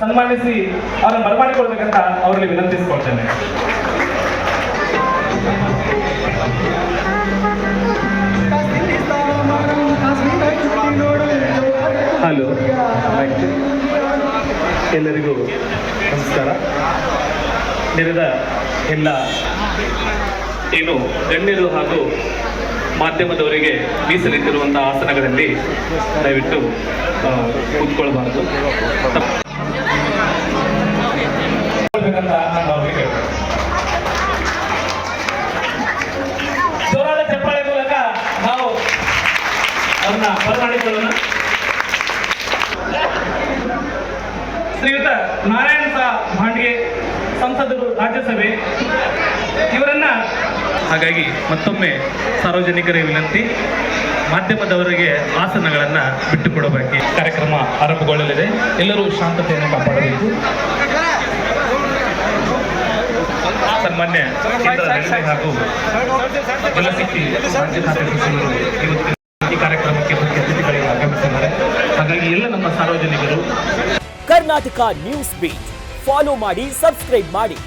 ಸನ್ಮಾನಿಸಿ ಅವರನ್ನು ಬರಮಾಡಿಕೊಳ್ಬೇಕಂತ ಅವರಲ್ಲಿ ವಿನಂತಿಸಿಕೊಳ್ತೇನೆ. ಹಲೋ, ಎಲ್ಲರಿಗೂ ನಮಸ್ಕಾರ. ನೆರೆದ ಎಲ್ಲ ಏನು ಗಣ್ಯರು ಹಾಗೂ ಮಾಧ್ಯಮದವರಿಗೆ ಮೀಸಲಿಟ್ಟಿರುವಂತಹ ಆಸನಗಳಲ್ಲಿ ದಯವಿಟ್ಟು ಕೂತ್ಕೊಳ್ಬಾರ್ದು. ಜೋರಾದ ಚಪ್ಪಾಳೆ ಮೂಲಕ ನಾವು ಅವನ್ನ ಬರಮಾಡಿಕೊಳ್ಳೋಣ. ಶ್ರೀಯುತ ನಾರಾಯಣ ಸಾ ಭಾಂಡ್ಗೆ, ಸಂಸದರು, ರಾಜ್ಯಸಭೆ, ಇವರನ್ನ. ಹಾಗಾಗಿ ಮತ್ತೊಮ್ಮೆ ಸಾರ್ವಜನಿಕರಿಗೆ ವಿನಂತಿ, ಮಾಧ್ಯಮದವರಿಗೆ ಆಸನಗಳನ್ನು ಬಿಟ್ಟುಕೊಡಬೇಕು. ಕಾರ್ಯಕ್ರಮ ಆರಂಭಗೊಳ್ಳಲಿದೆ. ಎಲ್ಲರೂ ಶಾಂತತೆಯನ್ನು ಕಾಪಾಡಬೇಕು. ಸನ್ಮಾನ್ಯ ಕೇಂದ್ರ ರೈಲ್ವೆ ಹಾಗೂ ಜಲಶಕ್ತಿ ರಾಜ್ಯ ಖಾತೆ ಸಚಿವರು ಇವತ್ತು ಈ ಕಾರ್ಯಕ್ರಮಕ್ಕೆ ಮುಖ್ಯ ಅತಿಥಿಗಳಿಗೆ ಆಗಮಿಸಿದ್ದಾರೆ. ಹಾಗಾಗಿ ಎಲ್ಲ ನಮ್ಮ ಸಾರ್ವಜನಿಕರು ಕರ್ನಾಟಕ ನ್ಯೂಸ್ ಬೀಟ್ ಫಾಲೋ ಮಾಡಿ, ಸಬ್ಸ್ಕ್ರೈಬ್ ಮಾಡಿ.